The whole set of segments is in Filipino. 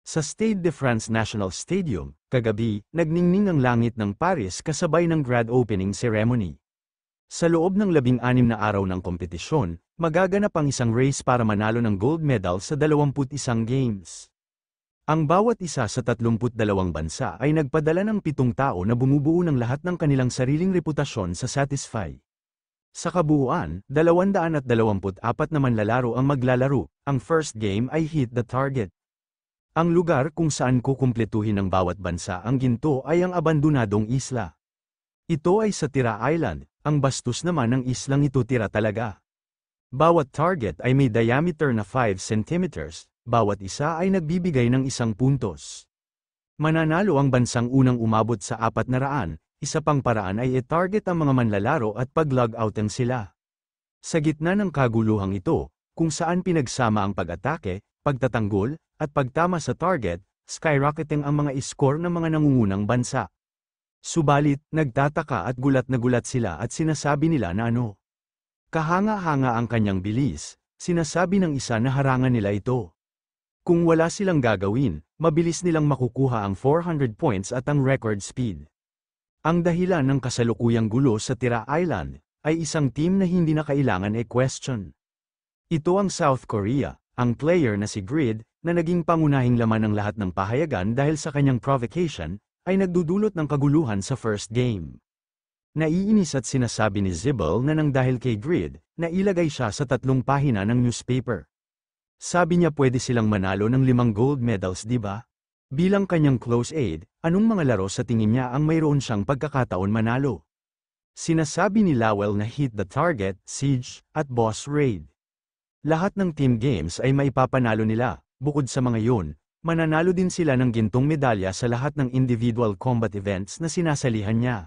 Sa Stade de France National Stadium, kagabi, nagningning ang langit ng Paris kasabay ng grand opening ceremony. Sa loob ng 16 na araw ng kompetisyon, magaganap ang isang race para manalo ng gold medal sa 21 games. Ang bawat isa sa 32 bansa ay nagpadala ng 7 tao na bumubuo ng lahat ng kanilang sariling reputasyon sa Satisfy. Sa kabuuan, 224 na manlalaro ang maglalaro. Ang first game ay Hit the Target. Ang lugar kung saan kukumpletuhin ng bawat bansa ang ginto ay ang abandonadong isla. Ito ay sa Tira Island, ang bastos naman ng islang ito tira talaga. Bawat target ay may diameter na 5 cm, bawat isa ay nagbibigay ng 1 puntos. Mananalo ang bansang unang umabot sa 400, isa pang paraan ay i-target ang mga manlalaro at pag-log outan sila. Sa gitna ng kaguluhang ito, kung saan pinagsama ang pag-atake, pagtatanggol, at pagtama sa target, skyrocketing ang mga score ng mga nangungunang bansa. Subalit, nagtataka at gulat na gulat sila at sinasabi nila na ano. Kahanga-hanga ang kanyang bilis, sinasabi ng isa na harangan nila ito. Kung wala silang gagawin, mabilis nilang makukuha ang 400 points at ang record speed. Ang dahilan ng kasalukuyang gulo sa Tira Island, ay isang team na hindi na kailangan i-question. Ito ang South Korea, ang player na si Grid, na naging pangunahing laman ng lahat ng pahayagan dahil sa kanyang provocation, ay nagdudulot ng kaguluhan sa first game. Naiinis at sinasabi ni Zibel na nang dahil kay Grid, nailagay siya sa 3 pahina ng newspaper. Sabi niya pwede silang manalo ng 5 gold medals, di ba? Bilang kanyang close aide, anong mga laro sa tingin niya ang mayroon siyang pagkakataon manalo? Sinasabi ni Lowell na Hit the Target, Siege, at Boss Raid. Lahat ng team games ay maipapanalo nila. Bukod sa mga yun, mananalo din sila ng gintong medalya sa lahat ng individual combat events na sinasalihan niya.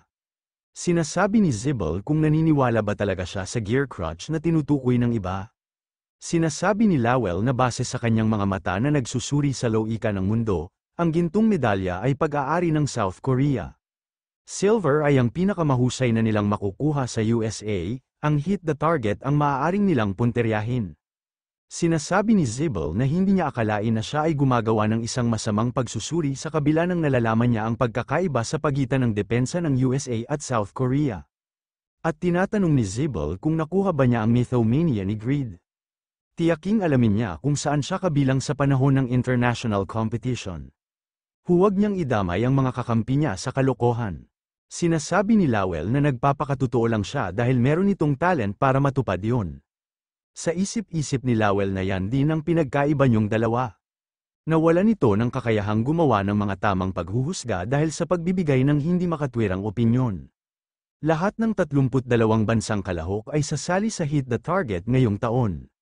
Sinasabi ni Zibel kung naniniwala ba talaga siya sa gear crutch na tinutukoy ng iba. Sinasabi ni Lowell na base sa kanyang mga mata na nagsusuri sa lowika ng mundo, ang gintong medalya ay pag-aari ng South Korea. Silver ay ang pinakamahusay na nilang makukuha sa USA, ang Hit the Target ang maaaring nilang punteryahin. Sinasabi ni Zibel na hindi niya akalain na siya ay gumagawa ng isang masamang pagsusuri sa kabila ng nalalaman niya ang pagkakaiba sa pagitan ng depensa ng USA at South Korea. At tinatanong ni Zibel kung nakuha ba niya ang mythomania ni Grid. Tiyaking alamin niya kung saan siya kabilang sa panahon ng international competition. Huwag niyang idamay ang mga kakampi niya sa kalokohan. Sinasabi ni Lowell na nagpapakatotoo lang siya dahil meron itong talent para matupad yon. Sa isip-isip ni Lowell na yan din ang pinagkaiba niyong dalawa. Nawalan ito ng kakayahang gumawa ng mga tamang paghuhusga dahil sa pagbibigay ng hindi makatwirang opinyon. Lahat ng 32 bansang kalahok ay sasali sa Hit the Target ngayong taon.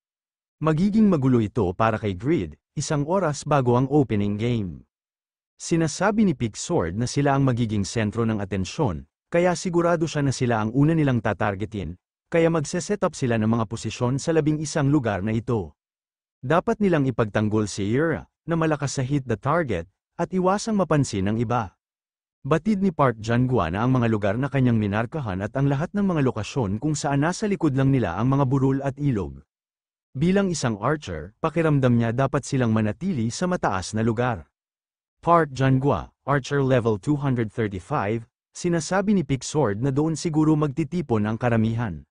Magiging magulo ito para kay Grid, 1 oras bago ang opening game. Sinasabi ni Pixord na sila ang magiging sentro ng atensyon, kaya sigurado siya na sila ang una nilang tatargetin. Kaya magse-set up sila ng mga posisyon sa 11 lugar na ito. Dapat nilang ipagtanggol si Ira, na malakas sa Hit the Target, at iwasang mapansin ng iba. Batid ni Park Jang-gwa na ang mga lugar na kanyang minarkahan at ang lahat ng mga lokasyon kung saan nasa likod lang nila ang mga burol at ilog. Bilang isang archer, pakiramdam niya dapat silang manatili sa mataas na lugar. Park Jang-gwa, Archer Level 235, sinasabi ni Pixord na doon siguro magtitipon ang karamihan.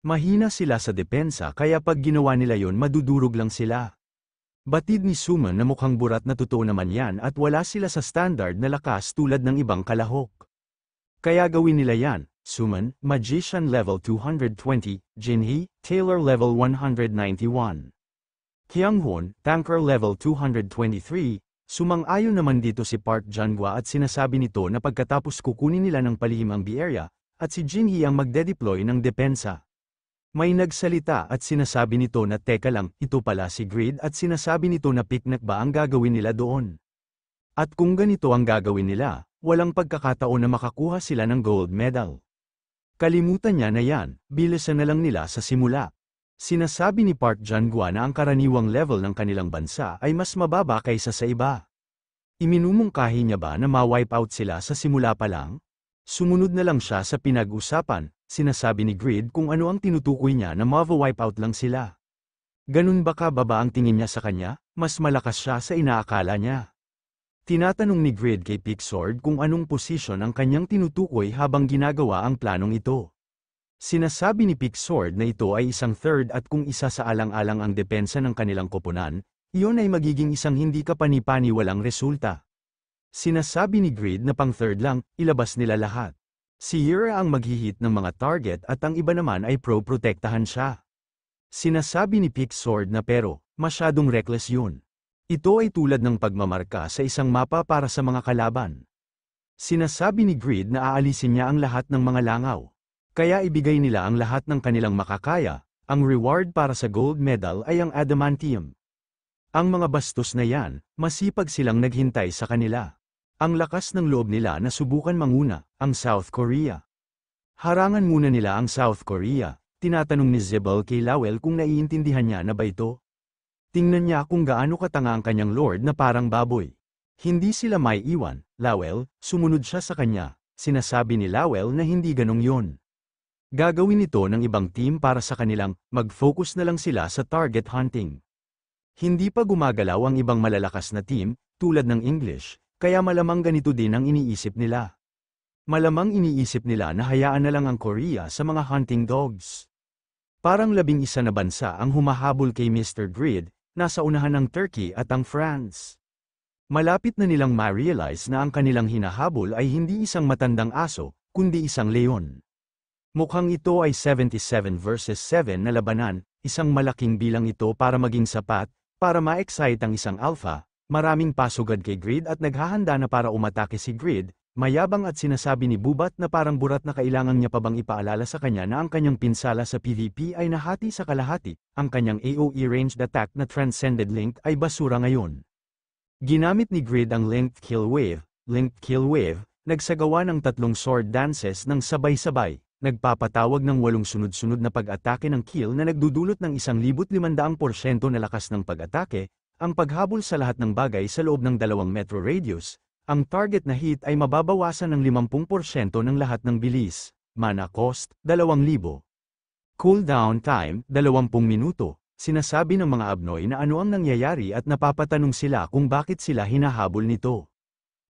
Mahina sila sa depensa kaya pag ginawa nila yon madudurog lang sila. Batid ni Suman na mukhang burat na totoo naman yan at wala sila sa standard na lakas tulad ng ibang kalahok. Kaya gawin nila yan, Suman, Magician Level 220, Jinhee, Taylor Level 191. Kyunghon, Tanker Level 223, sumang-ayon naman dito si Park Jang-gwa at sinasabi nito na pagkatapos kukunin nila ng palihim ang B-area, at si Jinhee ang magde-deploy ng depensa. May nagsalita at sinasabi nito na teka lang, ito pala si Grid at sinasabi nito na picnic ba ang gagawin nila doon. At kung ganito ang gagawin nila, walang pagkakataon na makakuha sila ng gold medal. Kalimutan niya na yan, bilisan na lang nila sa simula. Sinasabi ni Park Jang-gwa na ang karaniwang level ng kanilang bansa ay mas mababa kaysa sa iba. Iminumungkahi niya ba na ma-wipe out sila sa simula pa lang? Sumunod na lang siya sa pinag-usapan. Sinasabi ni Grid kung ano ang tinutukoy niya na ma-wipeout lang sila. Ganun ba kababa ang tingin niya sa kanya? Mas malakas siya sa inaakala niya. Tinatanong ni Grid kay Pixord kung anong posisyon ang kanyang tinutukoy habang ginagawa ang planong ito. Sinasabi ni Pixord na ito ay isang third at kung isa sa alang-alang ang depensa ng kanilang koponan, iyon ay magiging isang hindi kapani-paniwalang resulta. Sinasabi ni Grid na pang third lang, ilabas nila lahat. Si Yura ang maghihit ng mga target at ang iba naman ay pro-protektahan siya. Sinasabi ni Pixord na pero, masyadong reckless yun. Ito ay tulad ng pagmamarka sa isang mapa para sa mga kalaban. Sinasabi ni Grid na aalisin niya ang lahat ng mga langaw. Kaya ibigay nila ang lahat ng kanilang makakaya, ang reward para sa gold medal ay ang adamantium. Ang mga bastos na yan, masipag silang naghintay sa kanila. Ang lakas ng loob nila na subukan manguna, ang South Korea. Harangan muna nila ang South Korea, tinatanong ni Zebel kay Lowell kung naiintindihan niya na ba ito. Tingnan niya kung gaano katanga ang kanyang lord na parang baboy. Hindi sila may iwan, Lowell, sumunod siya sa kanya, sinasabi ni Lowell na hindi ganong yon. Gagawin ito ng ibang team para sa kanilang, mag-focus na lang sila sa target hunting. Hindi pa gumagalaw ang ibang malalakas na team, tulad ng English, kaya malamang ganito din ang iniisip nila. Malamang iniisip nila na hayaan na lang ang Korea sa mga hunting dogs. Parang 11 na bansa ang humahabol kay Mr. Grid, nasa unahan ang Turkey at ang France. Malapit na nilang ma-realize na ang kanilang hinahabol ay hindi isang matandang aso, kundi isang leon. Mukhang ito ay 77 versus 7 na labanan, isang malaking bilang ito para maging sapat, para ma-excite ang isang alpha, maraming pasugad kay Grid at naghahanda na para umatake si Grid, mayabang at sinasabi ni Bubat na parang burat na kailangan niya pa bang ipaalala sa kanya na ang kanyang pinsala sa PvP ay nahati sa kalahati, ang kanyang AoE ranged attack na Transcended Link ay basura ngayon. Ginamit ni Grid ang Linked Kill Wave, nagsagawa ng 3 sword dances ng sabay-sabay. Nagpapatawag ng 8 sunod-sunod na pag-atake ng kill na nagdudulot ng 1,500% na lakas ng pag-atake, ang paghabol sa lahat ng bagay sa loob ng 2 metro radius, ang target na hit ay mababawasan ng 50% ng lahat ng bilis, mana cost, 2,000. Cooldown time, 20 minuto, sinasabi ng mga abnoy na ano ang nangyayari at napapatanong sila kung bakit sila hinahabol nito.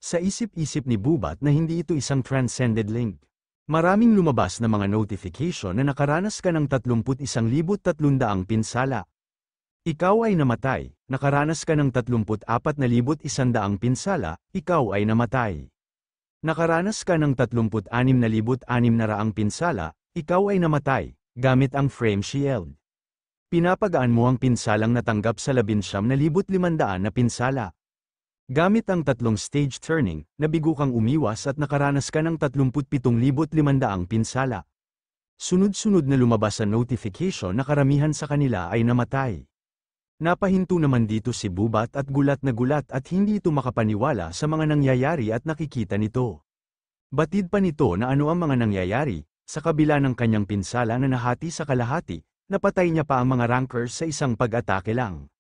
Sa isip-isip ni Bubat na hindi ito isang transcended link. Maraming lumabas na mga notification na nakaranas ka ng 31,300 pinsala. Ikaw ay namatay, nakaranas ka ng 34,100 pinsala, ikaw ay namatay. Nakaranas ka ng 36,600 pinsala, ikaw ay namatay, gamit ang frame shield. Pinapagaan mo ang pinsalang natanggap sa 19,500 na pinsala. Gamit ang 3 stage turning, nabigo kang umiwas at nakaranas ka ng 37,500 pinsala. Sunod-sunod na lumabas sa notification na karamihan sa kanila ay namatay. Napahinto naman dito si Bubat at gulat at hindi ito makapaniwala sa mga nangyayari at nakikita nito. Batid pa nito na ano ang mga nangyayari, sa kabila ng kanyang pinsala na nahati sa kalahati, napatay niya pa ang mga rankers sa isang pag-atake lang.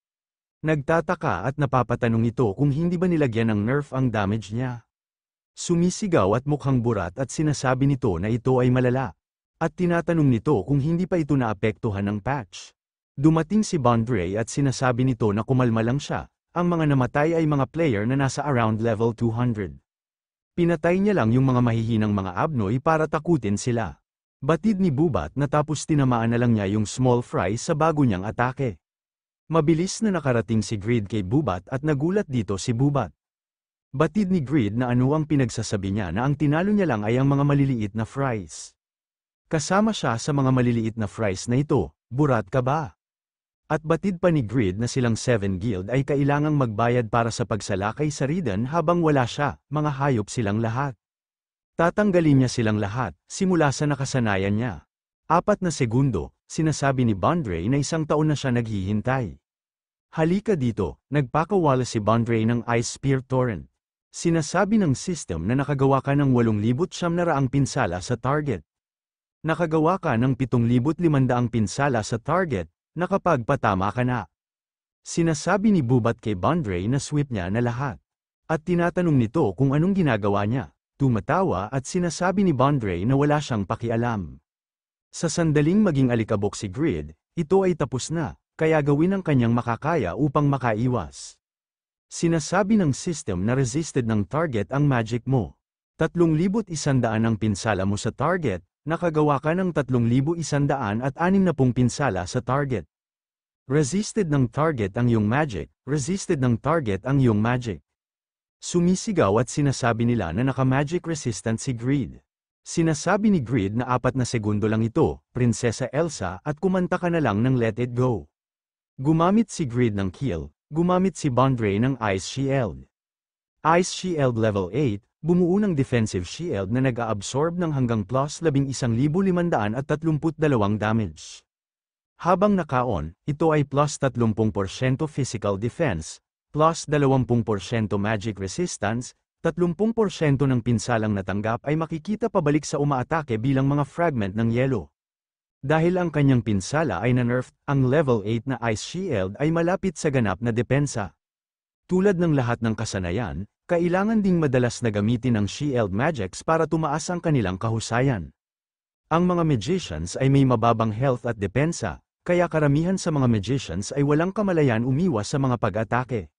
Nagtataka at napapatanong ito kung hindi ba nilagyan ng nerf ang damage niya. Sumisigaw at mukhang burat at sinasabi nito na ito ay malala. At tinatanong nito kung hindi pa ito naapektuhan ng patch. Dumating si Bondre at sinasabi nito na kumalma lang siya, ang mga namatay ay mga player na nasa around level 200. Pinatay niya lang yung mga mahihinang mga abnoy para takutin sila. Batid ni Bubat na tapos tinamaan na lang niya yung small fry sa bago niyang atake. Mabilis na nakarating si Grid kay Bubat at nagulat dito si Bubat. Batid ni Grid na ano ang pinagsasabi niya na ang tinalo niya lang ay ang mga maliliit na fries. Kasama siya sa mga maliliit na fries na ito, burat ka ba? At batid pa ni Grid na silang 7 guild ay kailangang magbayad para sa pagsalakay sa Ridan habang wala siya, mga hayop silang lahat. Tatanggalin niya silang lahat, simula sa nakasanayan niya. 4 na segundo, sinasabi ni Bondre na 1 taon na siya naghihintay. Halika dito, nagpakawala si Bondre ng Ice Spear Torrent. Sinasabi ng system na nakagawa ka ng 8,900 pinsala sa target. Nakagawa ka ng 7,500 pinsala sa target, na kapag patama ka na. Sinasabi ni Bubat kay Bondre na sweep niya na lahat. At tinatanong nito kung anong ginagawa niya. Tumatawa at sinasabi ni Bondre na wala siyang pakialam. Sa sandaling maging alikabok si Grid, ito ay tapos na, kaya gawin ang kanyang makakaya upang makaiwas. Sinasabi ng system na resisted ng target ang magic mo. 3,100 ang pinsala mo sa target, nakagawa ka ng 3,160 pinsala sa target. Resisted ng target ang iyong magic, resisted ng target ang iyong magic. Sumisigaw at sinasabi nila na naka-magic resistant si Grid. Sinasabi ni Grid na 4 na segundo lang ito, Prinsesa Elsa, at kumanta ka na lang ng Let It Go. Gumamit si Grid ng kill, gumamit si Bondray ng Ice Shield. Ice Shield level 8, bumuo ng defensive shield na nag-a-absorb ng hanggang plus 11,532 damage. Habang naka-on, ito ay plus 30% physical defense, plus 20% magic resistance, 30% ng pinsalang natanggap ay makikita pabalik sa umaatake bilang mga fragment ng yelo. Dahil ang kanyang pinsala ay na-nerf, ang level 8 na Ice Shield ay malapit sa ganap na depensa. Tulad ng lahat ng kasanayan, kailangan ding madalas na gamitin ang Shield Magics para tumaas ang kanilang kahusayan. Ang mga magicians ay may mababang health at depensa, kaya karamihan sa mga magicians ay walang kamalayan umiwas sa mga pag-atake.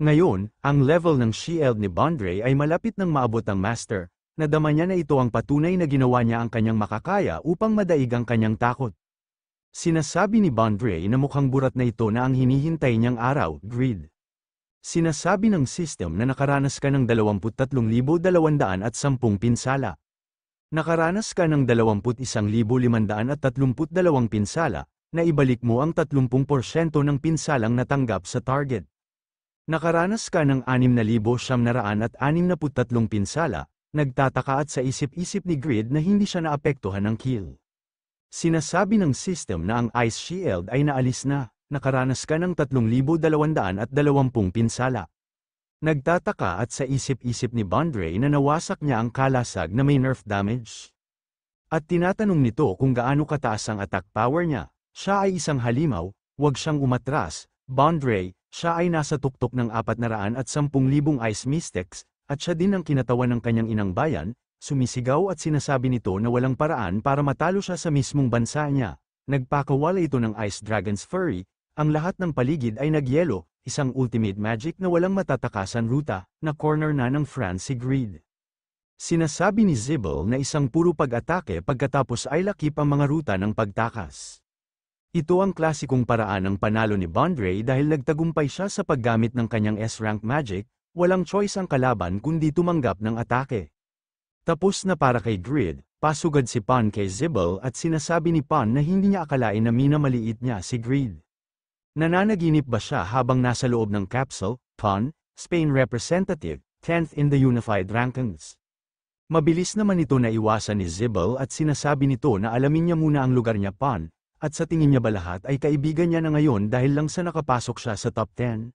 Ngayon, ang level ng Shield ni Bondray ay malapit ng maabot ang Master. Nadama niya na ito ang patunay na ginawa niya ang kanyang makakaya upang madaig ang kanyang takot. Sinasabi ni Bondray na mukhang burat na ito na ang hinihintay niyang araw, Grid. Sinasabi ng system na nakaranas ka ng 23,210 pinsala. Nakaranas ka ng 21,532 pinsala, na ibalik mo ang 30% ng pinsalang natanggap sa target. Nakaranas ka ng 6,963 pinsala, nagtataka at sa isip-isip ni Grid na hindi siya naapektuhan ng kill. Sinasabi ng system na ang Ice Shield ay naalis na, nakaranas ka ng 3,220 pinsala. Nagtataka at sa isip-isip ni Bondray na nawasak niya ang kalasag na may nerf damage. At tinatanong nito kung gaano kataas ang attack power niya. Siya ay isang halimaw, huwag siyang umatras. Bondray, siya ay nasa tuktok ng 410,000 Ice Mystics, at siya din ang kinatawan ng kanyang inang bayan, sumisigaw at sinasabi nito na walang paraan para matalo siya sa mismong bansa niya. Nagpakawala ito ng Ice Dragon's Fury, ang lahat ng paligid ay nagyelo, isang ultimate magic na walang matatakasan ruta, na corner na ng France si Grid. Sinasabi ni Zibble na isang puro pag-atake pagkatapos ay lakip ang mga ruta ng pagtakas. Ito ang klasikong paraan ng panalo ni Bondray dahil nagtagumpay siya sa paggamit ng kanyang S-rank magic, walang choice ang kalaban kundi tumanggap ng atake. Tapos na para kay Grid, pasugad si Pon kay Zibble at sinasabi ni Pon na hindi niya akalain na minamaliit niya si Grid. Nananaginip ba siya habang nasa loob ng capsule? Pon, Spain representative, 10th in the unified rankings. Mabilis naman ito na iwasan ni Zibble at sinasabi nito na alamin niya muna ang lugar niya Pon, at sa tingin niya ba lahat ay kaibigan niya na ngayon dahil lang sa nakapasok siya sa top 10?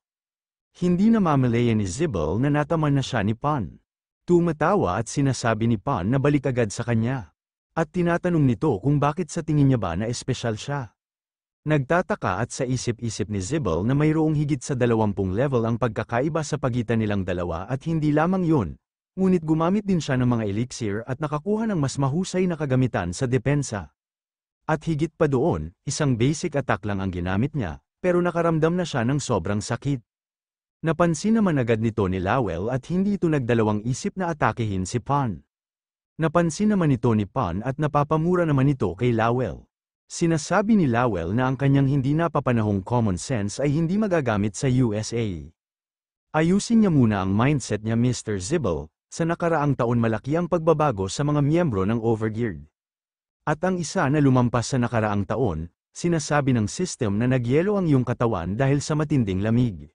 Hindi na mamalayan ni Zibble na nataman na siya ni Pon. Tumatawa at sinasabi ni Pon na balik agad sa kanya. At tinatanong nito kung bakit sa tingin niya ba na espesyal siya. Nagtataka at sa isip-isip ni Zibble na mayroong higit sa 20 level ang pagkakaiba sa pagitan nilang dalawa at hindi lamang yun, ngunit gumamit din siya ng mga elixir at nakakuha ng mas mahusay na kagamitan sa depensa. At higit pa doon, isang basic attack lang ang ginamit niya, pero nakaramdam na siya ng sobrang sakit. Napansin naman agad nito ni Lowell at hindi ito nagdalawang isip na atakehin si Pon. Napansin naman ito ni Pon at napapamura naman ito kay Lowell. Sinasabi ni Lowell na ang kanyang hindi napapanahong common sense ay hindi magagamit sa USA. Ayusin niya muna ang mindset niya Mr. Zibble, sa nakaraang taon malaki ang pagbabago sa mga miyembro ng Overgeared. At ang isa na lumampas sa nakaraang taon, sinasabi ng system na nagyelo ang iyong katawan dahil sa matinding lamig.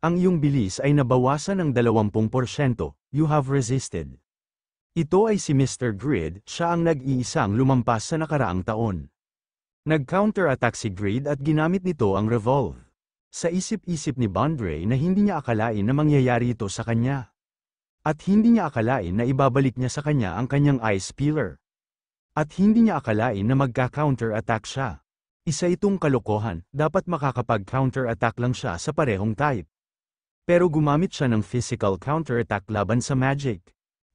Ang iyong bilis ay nabawasan ng 20%, you have resisted. Ito ay si Mr. Grid, siya ang nag-iisang lumampas sa nakaraang taon. Nag-counter-attack si Grid at ginamit nito ang revolve. Sa isip-isip ni Bondray na hindi niya akalain na mangyayari ito sa kanya. At hindi niya akalain na ibabalik niya sa kanya ang kanyang Ice Pillar. At hindi niya akalain na magka-counter-attack siya. Isa itong kalokohan, dapat makakapag-counter-attack lang siya sa parehong type. Pero gumamit siya ng physical counter-attack laban sa magic.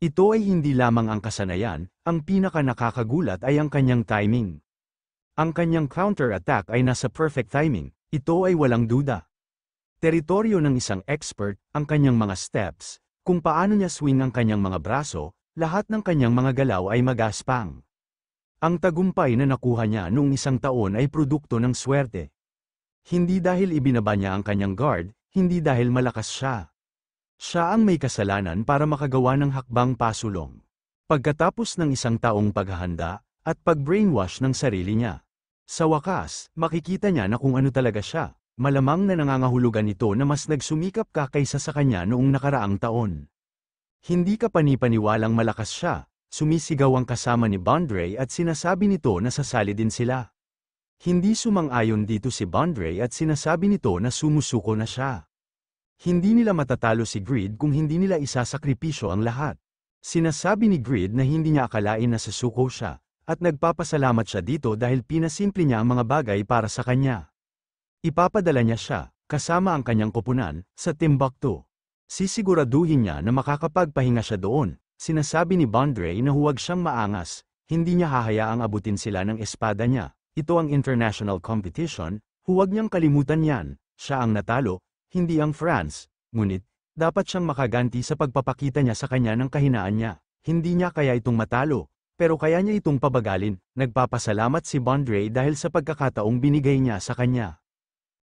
Ito ay hindi lamang ang kasanayan, ang pinaka-nakakagulat ay ang kanyang timing. Ang kanyang counter-attack ay nasa perfect timing, ito ay walang duda. Teritoryo ng isang expert, ang kanyang mga steps, kung paano niya swing ang kanyang mga braso, lahat ng kanyang mga galaw ay magaspang. Ang tagumpay na nakuha niya noong isang taon ay produkto ng swerte. Hindi dahil ibinaba niya ang kanyang guard, hindi dahil malakas siya. Siya ang may kasalanan para makagawa ng hakbang pasulong. Pagkatapos ng isang taong paghahanda, at pag-brainwash ng sarili niya. Sa wakas, makikita niya na kung ano talaga siya. Malamang na nangangahulugan ito na mas nagsumikap ka kaysa sa kanya noong nakaraang taon. Hindi ka panipaniwalang malakas siya, sumisigaw ang kasama ni Bondre at sinasabi nito na sasali din sila. Hindi sumang-ayon dito si Bondre at sinasabi nito na sumusuko na siya. Hindi nila matatalo si Greed kung hindi nila isasakripisyo ang lahat. Sinasabi ni Greed na hindi niya akalain na sasuko siya, at nagpapasalamat siya dito dahil pinasimple niya ang mga bagay para sa kanya. Ipapadala niya siya, kasama ang kanyang koponan, sa Timbuktu. Sisiguraduhin niya na makakapagpahinga siya doon. Sinasabi ni Bondre na huwag siyang maangas, hindi niya hahayaang abutin sila ng espada niya. Ito ang international competition, huwag niyang kalimutan yan. Siya ang natalo, hindi ang France. Ngunit, dapat siyang makaganti sa pagpapakita niya sa kanya ng kahinaan niya. Hindi niya kaya itong matalo, pero kaya niya itong pabagalin. Nagpapasalamat si Bondre dahil sa pagkakataong binigay niya sa kanya.